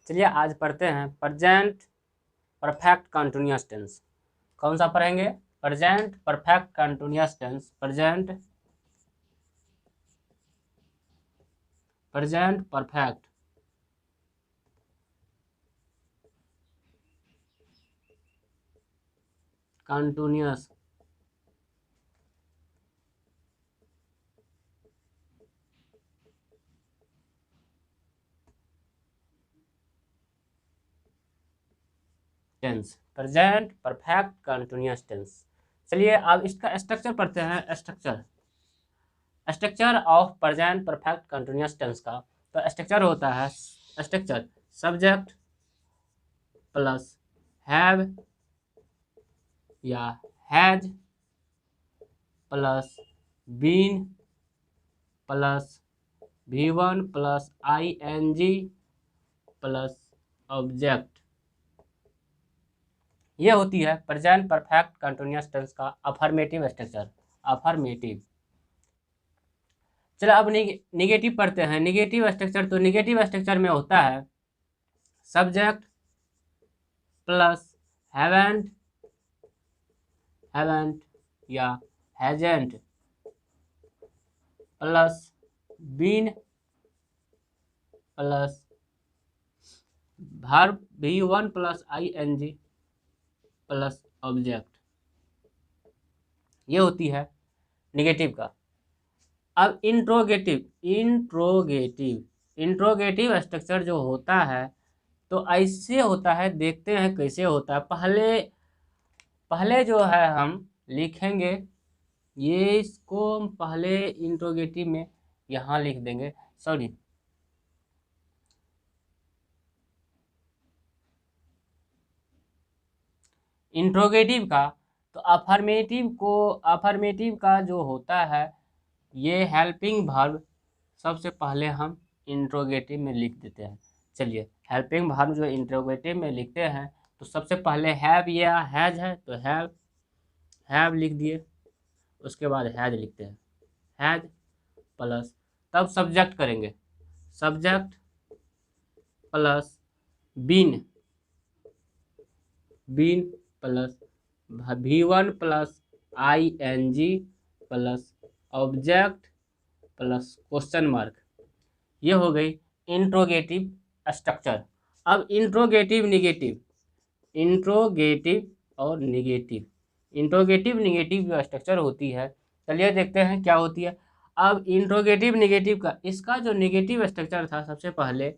चलिए आज पढ़ते हैं प्रेजेंट परफेक्ट कंटिन्यूअस टेंस। कौन सा पढ़ेंगे? Present perfect continuous tense. Present perfect continuous tense. Present perfect continuous tense. चलिए अब इसका स्ट्रक्चर पढ़ते हैं। Structure of present perfect continuous tense का तो स्ट्रक्चर होता है स्ट्रक्चर सब्जेक्ट प्लस हैव या has plus been plus V1 plus ING plus object. ये होती है प्रेजेंट परफेक्ट कंटिन्यूअस टेंस का अफर्मेटिव स्ट्रक्चर। अफर्मेटिव। चलो अब निगेटिव पढ़ते हैं। निगेटिव स्ट्रक्चर तो निगेटिव स्ट्रक्चर में होता है सब्जेक्ट प्लस हैवेंट या hasn't plus been plus verb V1 plus ING plus object. ये होती है निगेटिव का। अब इंट्रोगेटिव स्ट्रक्चर जो होता है तो ऐसे होता है। देखते हैं कैसे होता है। पहले जो है हम लिखेंगे ये, इसको हम पहले इंट्रोगेटिव में यहाँ लिख देंगे। सॉरी, इंट्रोगेटिव का तो अफर्मेटिव का जो होता है ये हेल्पिंग वर्ब सबसे पहले हम इंट्रोगेटिव में लिख देते हैं। चलिए हेल्पिंग वर्ब जो इंट्रोगेटिव में लिखते हैं तो सबसे पहले हैव या हैज है तो हैव लिख दिए। उसके बाद हैज लिखते हैं, हैज प्लस तब सब्जेक्ट करेंगे subject plus been plus V1 plus ING plus object plus question mark. ये हो गई इंट्रोगेटिव स्ट्रक्चर। अब इंट्रोगेटिव और निगेटिव जो स्ट्रक्चर होती है, चलिए देखते हैं क्या होती है। अब इंट्रोगेटिव का इसका जो निगेटिव स्ट्रक्चर था, सबसे पहले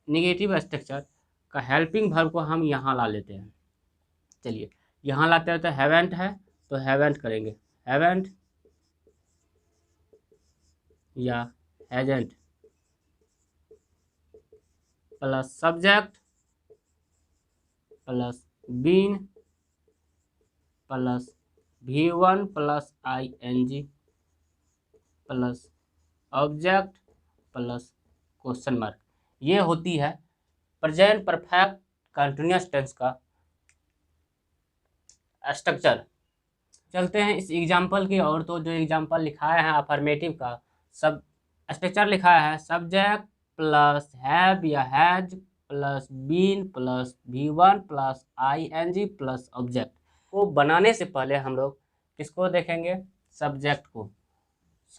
निगेटिव स्ट्रक्चर का हेल्पिंग वर्ब को हम यहाँ ला लेते हैं। चलिए यहाँ लाते हैं तो हैवेंट है तो हैवेंट करेंगे, हैवेंट या hasn't plus subject plus been plus V1 plus ING plus object plus question mark. ये होती है प्रेजेंट परफेक्ट कंटिन्यूअस टेंस का स्ट्रक्चर। चलते हैं इस एग्जाम्पल की और। तो जो एग्जाम्पल लिखाया है अफर्मेटिव का सब स्ट्रक्चर लिखाया है सब्जेक्ट प्लस हैव या has plus been plus V1 plus ING plus object. को बनाने से पहले हम लोग किसको देखेंगे? सब्जेक्ट को।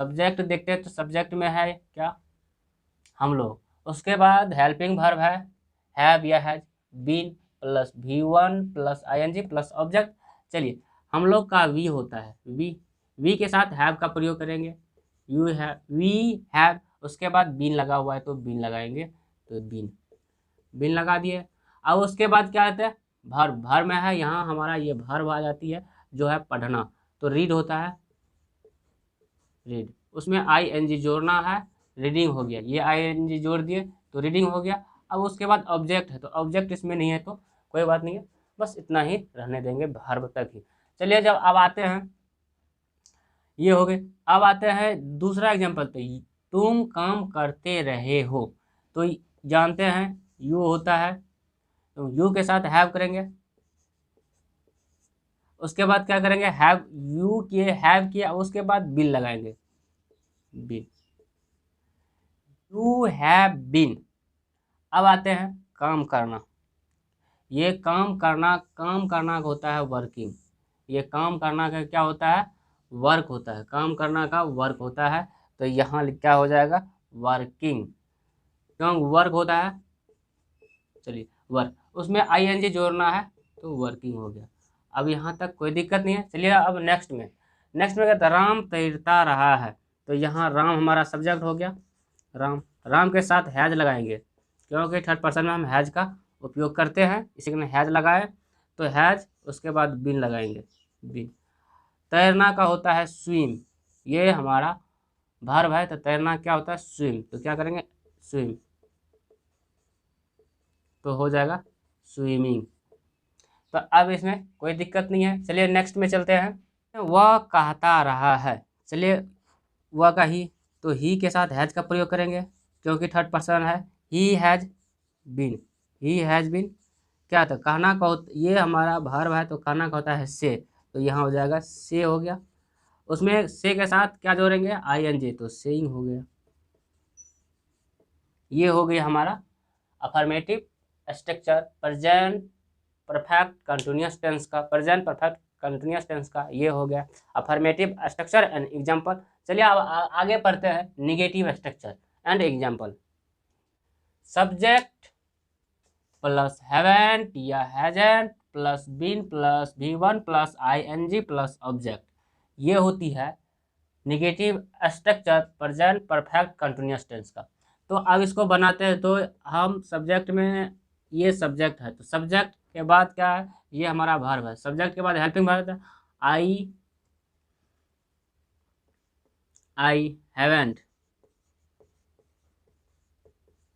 सब्जेक्ट देखते हैं तो सब्जेक्ट में है क्या? हम लोग। उसके बाद हेल्पिंग वर्ब है हैव या has, been plus V1 plus ING plus object. चलिए हम लोग का वी होता है वी के साथ हैव का प्रयोग करेंगे। वी हैव, उसके बाद बीन लगा हुआ है तो बीन लगाएंगे तो बीन लगा दिए। अब उसके बाद क्या आता है? भर में है यहाँ हमारा ये भर्व आ जाती है जो है पढ़ना, तो रीड होता है रीड। उसमें ING जोड़ना है, रीडिंग हो गया। ये ING जोड़ दिए तो रीडिंग हो गया। अब उसके बाद ऑब्जेक्ट है तो ऑब्जेक्ट इसमें नहीं है तो कोई बात नहीं है, बस इतना ही रहने देंगे भर्व तक ही। चलिए जब अब आते हैं, ये हो गए। अब आते हैं दूसरा एग्जाम्पल पे, तुम काम करते रहे हो तो जानते हैं यू होता है तो यू के साथ हैव करेंगे। उसके बाद क्या करेंगे? हैव यू किए हैव किया, उसके बाद बिन लगाएंगे बिन। You have been. अब आते हैं काम करना। ये काम करना होता है वर्किंग। ये काम करना का क्या होता है? वर्क होता है। काम करना का वर्क होता है। तो यहाँ क्या हो जाएगा? वर्किंग। क्यों वर्क होता है? चलिए वर्क, उसमें आईएनजी जोड़ना है तो वर्किंग हो गया। अब यहाँ तक कोई दिक्कत नहीं है। चलिए अब नेक्स्ट में कहते हैं राम तैरता रहा है। तो यहाँ राम हमारा सब्जेक्ट हो गया। राम के साथ हैज लगाएंगे, क्योंकि थर्ड पर्सन में हम हैज का उपयोग करते हैं, इसी के हैज लगाए तो हैज, उसके बाद बिन लगाएंगे, बिन। तैरना का होता है स्विम। ये हमारा वर्ब है, तो तैरना क्या होता है? स्विम। तो क्या करेंगे? स्विम, तो हो जाएगा स्विमिंग। तो अब इसमें कोई दिक्कत नहीं है। चलिए नेक्स्ट में चलते हैं। वह कहता रहा है। चलिए वह का ही, तो ही के साथ हैज का प्रयोग करेंगे, क्योंकि थर्ड पर्सन है। He has been, he has been. क्या था? कहना का ये हमारा वर्ब है, तो कहना का होता है से। तो यहाँ हो जाएगा से, हो गया। उसमें से के साथ क्या जोड़ेंगे? आईएनजी, तो सेइंग हो गया। ये हो गया हमारा affirmative structure present perfect continuous tense का, प्रेजेंट परफेक्ट कंटिन्यूअस टेंस का ये हो गया अफर्मेटिव स्ट्रक्चर एंड एग्जांपल। चलिए अब आगे पढ़ते हैं negative structure and example. Subject plus haven't या hasn't plus been plus V1 plus ING plus object, ये होती है negative structure present perfect continuous tense का। तो अब इसको बनाते हैं। तो हम सब्जेक्ट में, ये सब्जेक्ट है, तो सब्जेक्ट के बाद क्या है? ये हमारा वर्ब है। सब्जेक्ट के बाद हेल्पिंग वर्ब है। आई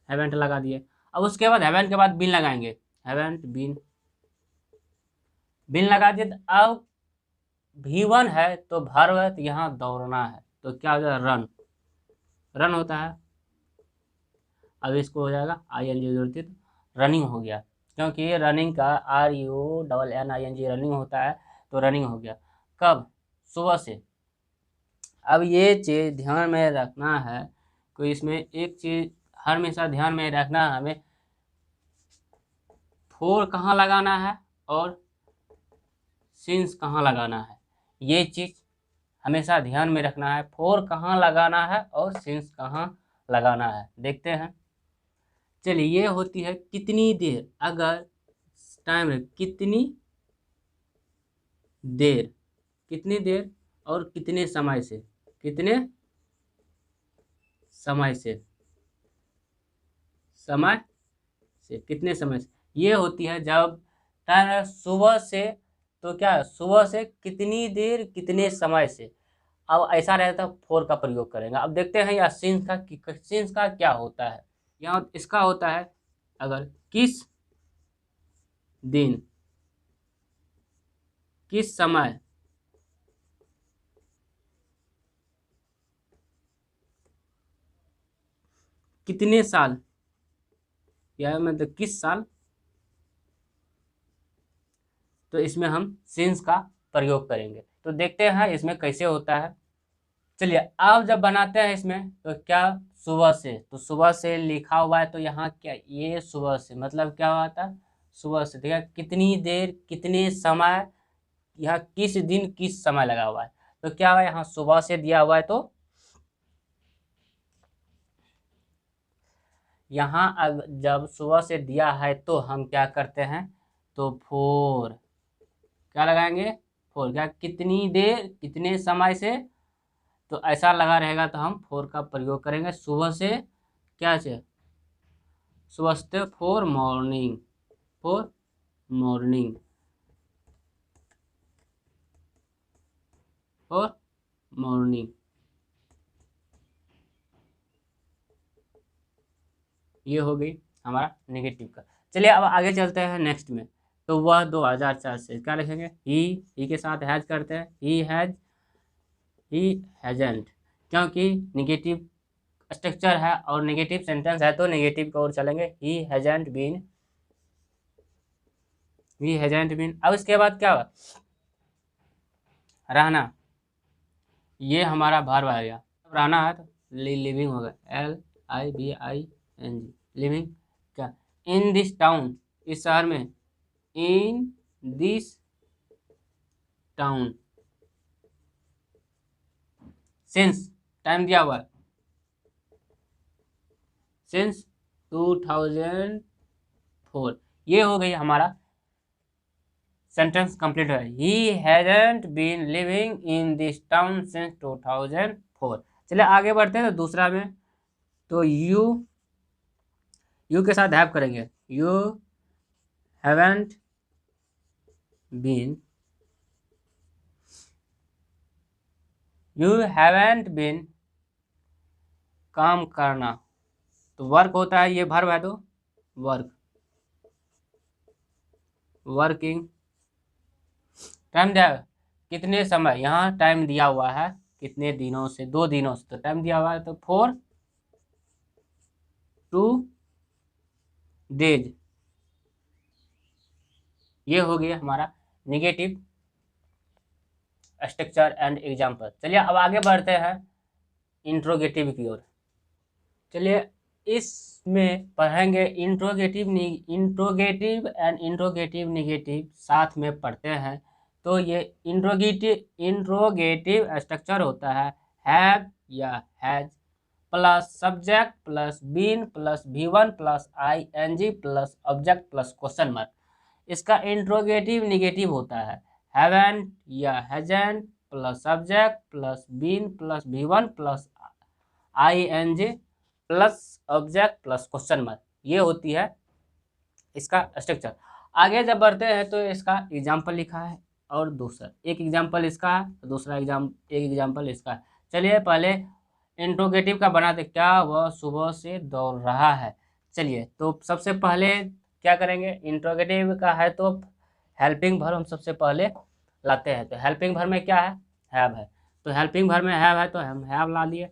हैवेंट लगा दिए। अब उसके बाद हैवेंट के बाद बिन लगाएंगे, हैवेंट बिन, बिन लगा दिए। अब V1 है तो वर्ब है, तो यहाँ दौड़ना है, तो क्या हो जाएगा? रन, रन होता है। अब इसको हो जाएगा आईएनजी जोड़ती, तो रनिंग हो गया, क्योंकि ये रनिंग का RUNNING रनिंग होता है, तो रनिंग हो गया। कब? सुबह से। अब ये चीज़ ध्यान में रखना है, कोई इसमें एक चीज़ हमेशा ध्यान में रखना है हमें, फोर कहाँ लगाना है और सिंस कहाँ लगाना है। ये चीज़ हमेशा ध्यान में रखना है, फोर कहाँ लगाना है और सिंस कहाँ लगाना है। देखते हैं। चलिए ये होती है कितनी देर, अगर टाइम है कितनी देर, कितनी देर और कितने समय से, कितने समय से, समय से, कितने समय से, ये होती है जब टाइम है सुबह से, तो क्या सुबह से कितनी देर कितने समय से। अब ऐसा रहता है फोर का प्रयोग करेंगे। अब देखते हैं या सिंस का क्या होता है। यहाँ इसका होता है अगर किस दिन, किस समय, कितने साल, या मतलब किस साल, तो इसमें हम सिंस का प्रयोग करेंगे। तो देखते हैं इसमें कैसे होता है। चलिए अब जब बनाते हैं इसमें, तो क्या सुबह से, तो सुबह से लिखा हुआ है, तो यहाँ क्या, ये सुबह से मतलब क्या हुआ था? सुबह से। ठीक है, कितनी देर कितने समय, यहाँ किस दिन किस समय लगा हुआ है, तो क्या हुआ? यहाँ सुबह से दिया हुआ है, तो यहाँ जब सुबह से दिया है तो हम क्या करते हैं? तो फोर क्या लगाएंगे? फोर। क्या कितनी देर कितने समय से, तो ऐसा लगा रहेगा तो हम फोर का प्रयोग करेंगे। सुबह से क्या से, सुबह से, for morning, for morning, for morning, ये हो गई हमारा नेगेटिव का। चलिए अब आगे चलते हैं नेक्स्ट में। तो वह 2004 से क्या लिखेंगे? ही के साथ हैज करते हैं, ही हैजेंट, क्योंकि नेगेटिव स्ट्रक्चर है और नेगेटिव सेंटेंस है, तो नेगेटिव की ओर चलेंगे। He hasn't been, he hasn't been. अब इसके बाद क्या हुआ? रहना, ये हमारा वर्ब आ गया। रहना है तो लिविंग होगा, LIVING, लिविंग। क्या, इन दिस टाउन, इस शहर में, इन दिस टाउन, सिंस टाइम दिया हुआ है, सिंस 2004। ये हो गई हमारा सेंटेंस कंप्लीट है। He hasn't been living in this town since 2004। चलिए आगे बढ़ते हैं तो दूसरा में, तो यू के साथ हैव करेंगे। You haven't been, you haven't been काम करना, तो वर्क होता है, ये वर्ब है तो वर्क, वर्किंग। टाइम दिया कितने समय, यहाँ टाइम दिया हुआ है कितने दिनों से, 2 दिनों से, तो टाइम दिया हुआ है तो 4 2 डेज। ये हो गया हमारा निगेटिव स्ट्रक्चर एंड एग्जाम्पल। चलिए अब आगे बढ़ते हैं इंट्रोगेटिव की ओर। चलिए इसमें पढ़ेंगे इंट्रोगेटिव एंड इंट्रोगेटिव निगेटिव साथ में पढ़ते हैं। तो ये इंट्रोगेटिव स्ट्रक्चर होता है हैव या has plus subject plus been plus V1 plus ING plus object plus question mark. इसका इंट्रोगेटिव निगेटिव होता है हैवेंट या hasn't plus subject plus been plus V1 plus ING plus object plus question mark. ये होती है इसका structure. आगे जब बढ़ते हैं तो इसका एग्जाम्पल लिखा है और दूसरा एक एग्जाम्पल इसका है, दूसरा एक एग्जाम्पल इसका है। चलिए पहले इंट्रोगेटिव का बनाते, क्या वह सुबह से दौड़ रहा है। चलिए तो सबसे पहले क्या करेंगे, इंट्रोगेटिव का है तो हेल्पिंग वर्ब हम सबसे पहले लाते हैं। तो हेल्पिंग वर्ब में क्या है, हैव है, तो हेल्पिंग वर्ब में हैव है तो हम हैव ला लिए।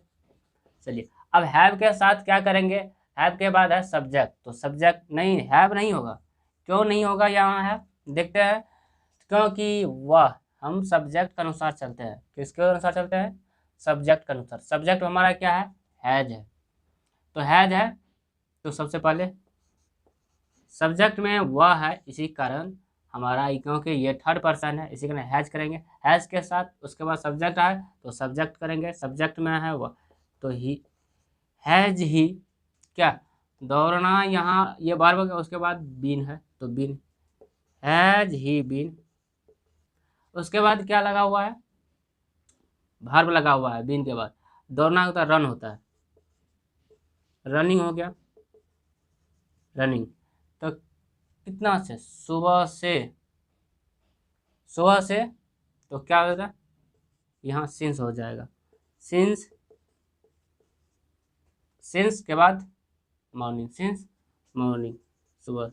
चलिए अब हैव के साथ क्या करेंगे, हैव के बाद है सब्जेक्ट, तो सब्जेक्ट नहीं, हैव नहीं होगा। क्यों नहीं होगा यहाँ है, देखते हैं। क्योंकि वह, हम सब्जेक्ट के अनुसार चलते हैं। किसके अनुसार चलते हैं, सब्जेक्ट के अनुसार। सब्जेक्ट हमारा क्या है, हैज है, तो हैज है तो सबसे पहले सब्जेक्ट में वह है, इसी कारण हमारा, क्योंकि ये थर्ड पर्सन है इसी कारण हैज करेंगे हैज के साथ। उसके बाद सब्जेक्ट आए तो सब्जेक्ट करेंगे, सब्जेक्ट में है वह तो ही, हैज ही क्या दौड़ना, यहाँ ये बार बार। उसके बाद बीन है तो बीन, हैज ही बीन। उसके बाद क्या लगा हुआ है, वर्ब लगा हुआ है बीन के बाद। दौड़ना होता है रन होता है, रनिंग हो गया, रनिंग। तो कितना से, सुबह से, सुबह से तो क्या होगा, यहाँ सिंस हो जाएगा, सिंस, सिंस के बाद मॉर्निंग, सिंस मॉर्निंग, सुबह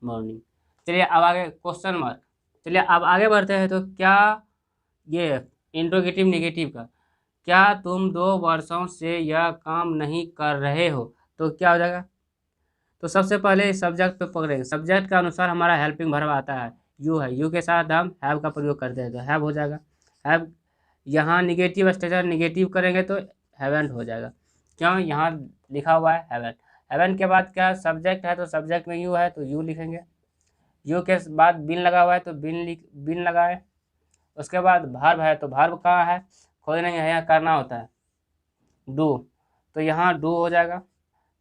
मॉर्निंग। चलिए अब आगे क्वेश्चन मार्क। चलिए अब आगे बढ़ते हैं तो क्या ये इंट्रोगेटिव निगेटिव का, क्या तुम 2 वर्षों से यह काम नहीं कर रहे हो, तो क्या हो जाएगा। तो सबसे पहले सब्जेक्ट पे पकड़ेंगे, सब्जेक्ट के अनुसार हमारा हेल्पिंग वर्ब आता है, यू है, यू के साथ हम हैव का प्रयोग करते हैं तो हैव हो जाएगा। हैव, यहाँ निगेटिव स्ट्रक्चर निगेटिव करेंगे तो हैवेंट हो जाएगा। क्यों, यहाँ लिखा हुआ है हैवेंट। हैवेंट के बाद क्या, सब्जेक्ट है तो सब्जेक्ट में यू है तो यू लिखेंगे, यू के बाद बिन लगा हुआ है तो बिन लगाए। उसके बाद वर्ब है तो वर्ब कहाँ है, खोजना है, यहाँ करना होता है डू, तो यहाँ डू हो जाएगा।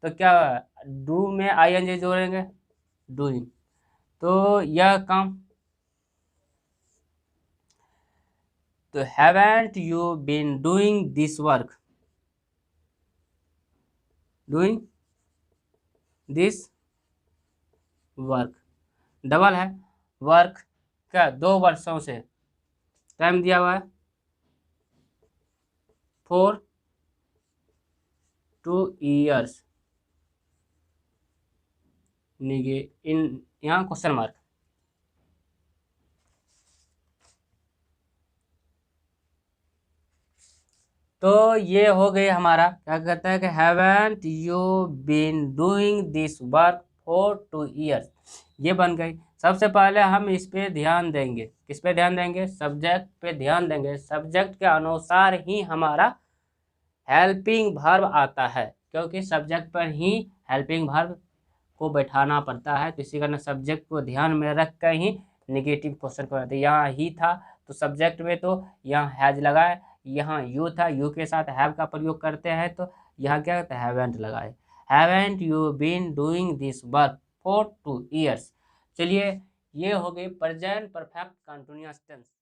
तो क्या डू में ING जोड़ेंगे, डूइंग, तो यह काम। तो haven't you been doing this work, doing this work, double है वर्क क्या, 2 वर्षों से, टाइम दिया हुआ है 4 2 years, निगे इन, यहाँ क्वेश्चन मार्क। तो ये हो गई हमारा, क्या कहता है कि haven't you been doing this work for 2 years, ये बन गई। सबसे पहले हम इस पे ध्यान देंगे, किस पे ध्यान देंगे, सब्जेक्ट पे ध्यान देंगे। सब्जेक्ट के अनुसार ही हमारा हेल्पिंग वर्ब आता है, क्योंकि सब्जेक्ट पर ही हेल्पिंग वर्ब को बैठाना पड़ता है, तो इसी कारण सब्जेक्ट को ध्यान में रख कर ही निगेटिव क्वेश्चन को बनाते हैं। यहाँ ही था तो सब्जेक्ट में तो यहाँ हैज लगाए, यहाँ यू था, यू के साथ हैव का प्रयोग करते हैं, तो यहाँ क्या होता है, हैवेंट लगाए। Haven't you been doing this work for 2 years। चलिए, ये हो गई प्रेजेंट परफेक्ट कंटिन्यूअस टेंस।